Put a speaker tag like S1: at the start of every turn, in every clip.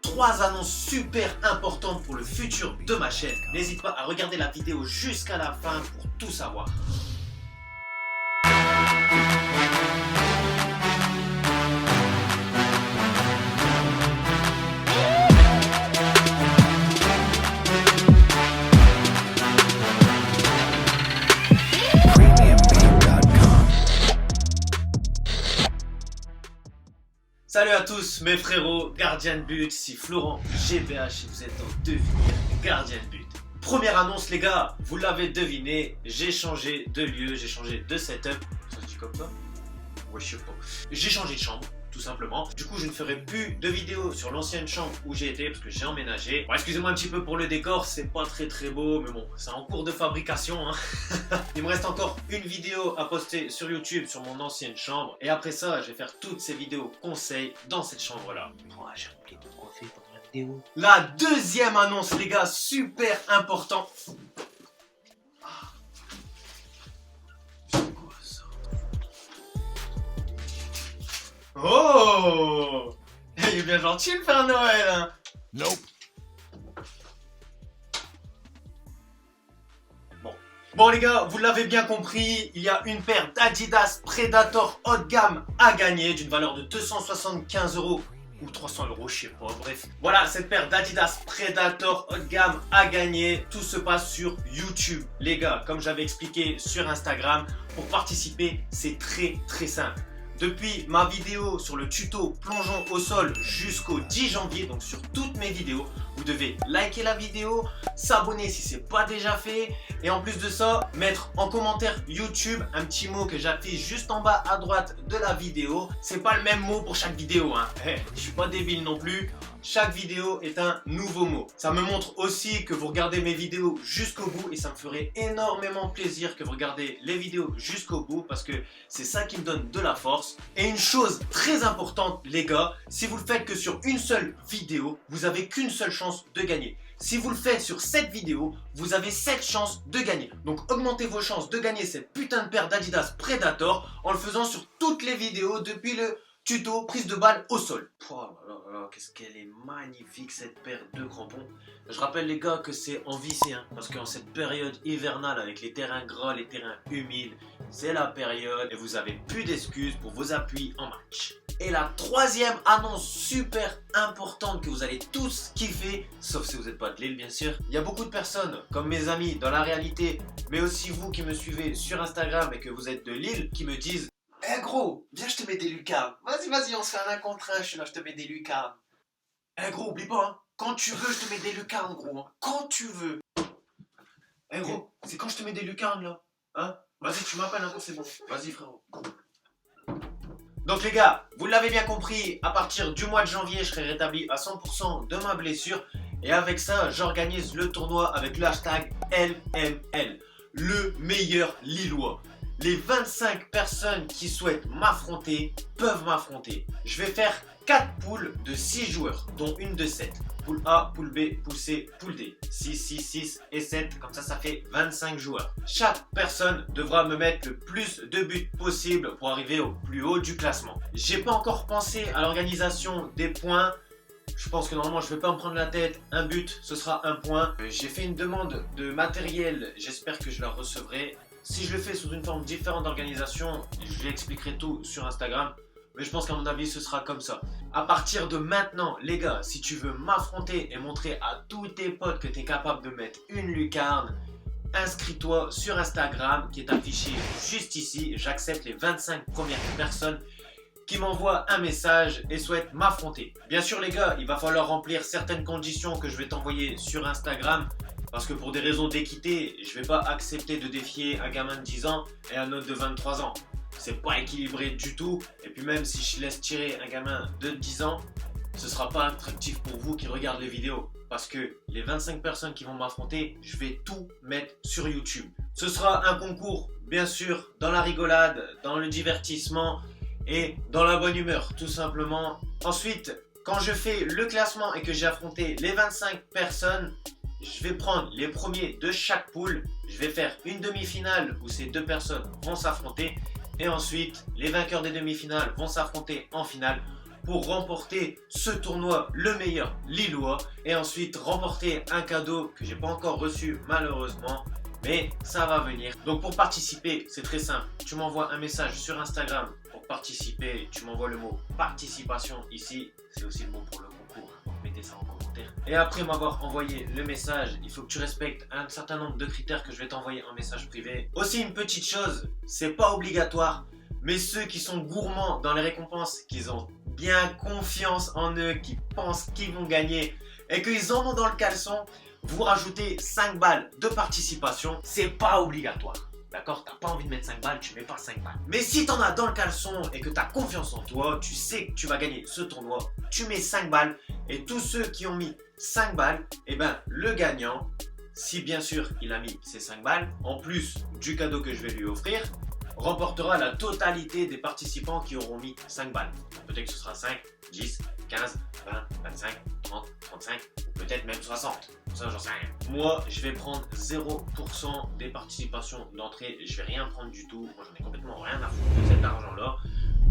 S1: 3 annonces super importantes pour le futur de ma chaîne. N'hésite pas à regarder la vidéo jusqu'à la fin pour tout savoir. Salut à tous mes frérots, gardien de but, ici Florent GBH et vous êtes dans Devenir gardien de but. Première annonce les gars, vous l'avez deviné, j'ai changé de lieu, j'ai changé de setup, ça se dit comme ça? Ouais je sais pas. J'ai changé de chambre, tout simplement. Du coup je ne ferai plus de vidéos sur l'ancienne chambre où j'ai été parce que j'ai emménagé. Bon, excusez-moi un petit peu pour le décor, c'est pas très beau, mais bon, c'est en cours de fabrication hein. Il me reste encore une vidéo à poster sur YouTube sur mon ancienne chambre. Et après ça, je vais faire toutes ces vidéos conseils dans cette chambre-là.
S2: Oh, j'ai oublié de quoi faire pendant la vidéo.
S1: La deuxième annonce, les gars, super important. C'est quoi ça? Oh! Il est bien gentil le Père Noël, hein?
S3: Nope.
S1: Bon les gars, vous l'avez bien compris, il y a une paire d'Adidas Predator haut de gamme à gagner d'une valeur de 275 € ou 300 €, je sais pas, bref. Voilà, cette paire d'Adidas Predator haut de gamme à gagner. Tout se passe sur YouTube. Les gars, comme j'avais expliqué sur Instagram, pour participer, c'est très simple. Depuis ma vidéo sur le tuto plongeon au sol jusqu'au 10 janvier, donc sur toutes mes vidéos, vous devez liker la vidéo, s'abonner si ce n'est pas déjà fait, et en plus de ça, mettre en commentaire YouTube un petit mot que j'affiche juste en bas à droite de la vidéo. C'est pas le même mot pour chaque vidéo, hein. Je suis pas débile non plus. Chaque vidéo est un nouveau mot. Ça me montre aussi que vous regardez mes vidéos jusqu'au bout et ça me ferait énormément plaisir que vous regardez les vidéos jusqu'au bout parce que c'est ça qui me donne de la force. Et une chose très importante les gars, si vous le faites que sur une seule vidéo, vous avez qu'une seule chance de gagner. Si vous le faites sur 7 vidéos, vous avez 7 chances de gagner. Donc augmentez vos chances de gagner cette putain de paire d'Adidas Predator en le faisant sur toutes les vidéos depuis le tuto prise de balle au sol. Oh là là, qu'est-ce qu'elle est magnifique cette paire de crampons. Je rappelle les gars que c'est en vissé hein, parce qu'en cette période hivernale avec les terrains gras, les terrains humides, c'est la période et vous avez plus d'excuses pour vos appuis en match. Et la troisième annonce super importante que vous allez tous kiffer, sauf si vous n'êtes pas de Lille bien sûr. Il y a beaucoup de personnes comme mes amis dans la réalité, mais aussi vous qui me suivez sur Instagram et que vous êtes de Lille, qui me disent: eh gros, viens je te mets des lucarnes. Vas-y, on se fait un contre un, je suis là, je te mets des lucarnes. Eh gros, oublie pas, hein. Quand tu veux, je te mets des lucarnes, gros. Hein. Quand tu veux. Eh gros, c'est quand je te mets des lucarnes, là. Hein? Vas-y, tu m'appelles un peu, c'est bon. Vas-y, frérot. Donc les gars, vous l'avez bien compris, à partir du mois de janvier, je serai rétabli à 100% de ma blessure. Et avec ça, j'organise le tournoi avec le hashtag LML. Le meilleur Lillois. Les 25 personnes qui souhaitent m'affronter peuvent m'affronter. Je vais faire 4 poules de 6 joueurs, dont une de 7. Poule A, poule B, poule C, poule D. 6 et 7, comme ça fait 25 joueurs. Chaque personne devra me mettre le plus de buts possible pour arriver au plus haut du classement. J'ai pas encore pensé à l'organisation des points. Je pense que normalement je vais pas me prendre la tête, un but ce sera un point. J'ai fait une demande de matériel, j'espère que je la recevrai. Si je le fais sous une forme différente d'organisation, je l'expliquerai tout sur Instagram. Mais je pense qu'à mon avis, ce sera comme ça. À partir de maintenant, les gars, si tu veux m'affronter et montrer à tous tes potes que tu es capable de mettre une lucarne, inscris-toi sur Instagram qui est affiché juste ici. J'accepte les 25 premières personnes qui m'envoient un message et souhaitent m'affronter. Bien sûr, les gars, il va falloir remplir certaines conditions que je vais t'envoyer sur Instagram. Parce que pour des raisons d'équité, je vais pas accepter de défier un gamin de 10 ans et un autre de 23 ans. C'est pas équilibré du tout. Et puis même si je laisse tirer un gamin de 10 ans, ce sera pas attractif pour vous qui regardez les vidéos. Parce que les 25 personnes qui vont m'affronter, je vais tout mettre sur YouTube. Ce sera un concours, bien sûr, dans la rigolade, dans le divertissement et dans la bonne humeur, tout simplement. Ensuite, quand je fais le classement et que j'ai affronté les 25 personnes, je vais prendre les premiers de chaque poule. Je vais faire une demi-finale où ces deux personnes vont s'affronter. Et ensuite, les vainqueurs des demi-finales vont s'affronter en finale pour remporter ce tournoi, le meilleur Lillois, et ensuite remporter un cadeau que j'ai pas encore reçu malheureusement, mais ça va venir. Donc pour participer, c'est très simple, tu m'envoies un message sur Instagram pour participer, tu m'envoies le mot participation ici, c'est aussi le mot pour le concours, donc mettez ça en commentaire. Et après m'avoir envoyé le message, il faut que tu respectes un certain nombre de critères que je vais t'envoyer en message privé. Aussi une petite chose, c'est pas obligatoire, mais ceux qui sont gourmands dans les récompenses, qui ont bien confiance en eux, qui pensent qu'ils vont gagner et qu'ils en ont dans le caleçon, vous rajoutez 5 balles de participation. C'est pas obligatoire, d'accord? T'as pas envie de mettre 5 balles, tu mets pas 5 balles. Mais si t'en as dans le caleçon et que t'as confiance en toi, tu sais que tu vas gagner ce tournoi, tu mets 5 balles et tous ceux qui ont mis 5 balles, et ben le gagnant, si bien sûr il a mis ses 5 balles, en plus du cadeau que je vais lui offrir, remportera la totalité des participants qui auront mis 5 balles. Peut-être que ce sera 5, 10, 15, 20, 25, 30, 35 ou peut-être même 60. Ça, j'en sais rien. Moi, je vais prendre 0% des participations d'entrée. Je vais rien prendre du tout. Moi, j'en ai complètement rien à foutre de cet argent-là.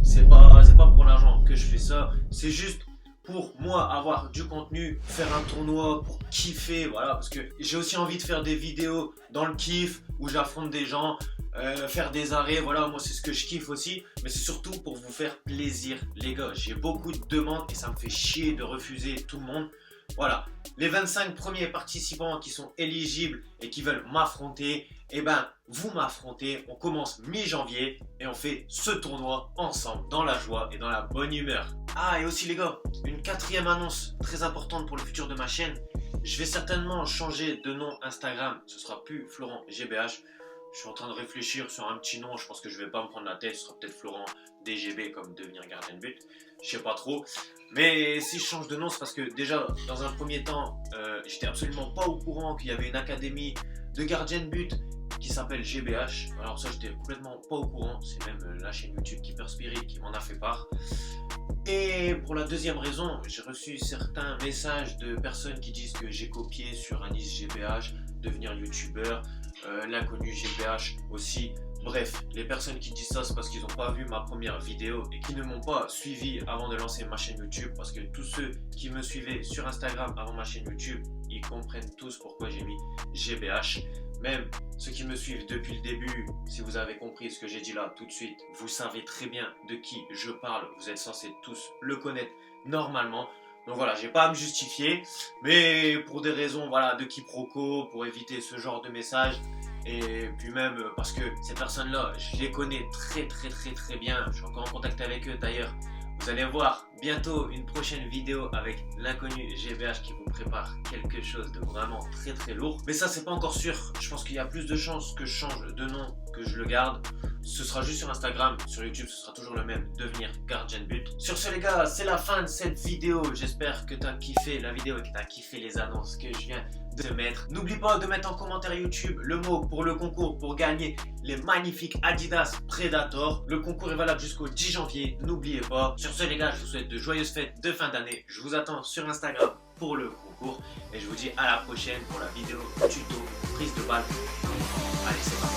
S1: C'est pas pour l'argent que je fais ça. C'est juste pour moi avoir du contenu, faire un tournoi pour kiffer, voilà, parce que j'ai aussi envie de faire des vidéos dans le kiff où j'affronte des gens, faire des arrêts, voilà, moi c'est ce que je kiffe aussi, mais c'est surtout pour vous faire plaisir les gars. J'ai beaucoup de demandes et ça me fait chier de refuser tout le monde. Voilà, les 25 premiers participants qui sont éligibles et qui veulent m'affronter, eh ben vous m'affrontez, on commence mi-janvier et on fait ce tournoi ensemble dans la joie et dans la bonne humeur. Ah, et aussi les gars, une 4e annonce très importante pour le futur de ma chaîne. Je vais certainement changer de nom Instagram, ce sera plus Florent GBH. Je suis en train de réfléchir sur un petit nom, je pense que je vais pas me prendre la tête, ce sera peut-être Florent DGB comme devenir gardien de but, je sais pas trop. Mais si je change de nom, c'est parce que déjà dans un premier temps, j'étais absolument pas au courant qu'il y avait une académie de gardien de but qui s'appelle GBH. Alors ça, j'étais complètement pas au courant, c'est même la chaîne YouTube Keeper Spirit qui m'en a fait part. Et pour la deuxième raison, j'ai reçu certains messages de personnes qui disent que j'ai copié sur Anis GBH, devenir youtubeur, l'inconnu GBH aussi. Bref, les personnes qui disent ça, c'est parce qu'ils n'ont pas vu ma première vidéo et qui ne m'ont pas suivi avant de lancer ma chaîne YouTube. Parce que tous ceux qui me suivaient sur Instagram avant ma chaîne YouTube, ils comprennent tous pourquoi j'ai mis GBH. Même ceux qui me suivent depuis le début, si vous avez compris ce que j'ai dit là tout de suite, vous savez très bien de qui je parle. Vous êtes censés tous le connaître normalement. Donc voilà, j'ai pas à me justifier, mais pour des raisons voilà, de quiproquo, pour éviter ce genre de messages, et puis même parce que ces personnes-là, je les connais très bien, je suis encore en contact avec eux d'ailleurs. Vous allez voir bientôt une prochaine vidéo avec l'inconnu GBH qui vous prépare quelque chose de vraiment très lourd. Mais ça, c'est pas encore sûr. Je pense qu'il y a plus de chances que je change de nom que je le garde. Ce sera juste sur Instagram. Sur YouTube, ce sera toujours le même, devenir gardien de but. Sur ce les gars, c'est la fin de cette vidéo. J'espère que tu as kiffé la vidéo et que tu as kiffé les annonces que je viens de mettre. N'oublie pas de mettre en commentaire YouTube le mot pour le concours pour gagner les magnifiques Adidas Predator. Le concours est valable jusqu'au 10 janvier, n'oubliez pas. Sur ce les gars, je vous souhaite de joyeuses fêtes de fin d'année. Je vous attends sur Instagram pour le concours et je vous dis à la prochaine pour la vidéo tuto prise de balle. Allez, c'est parti.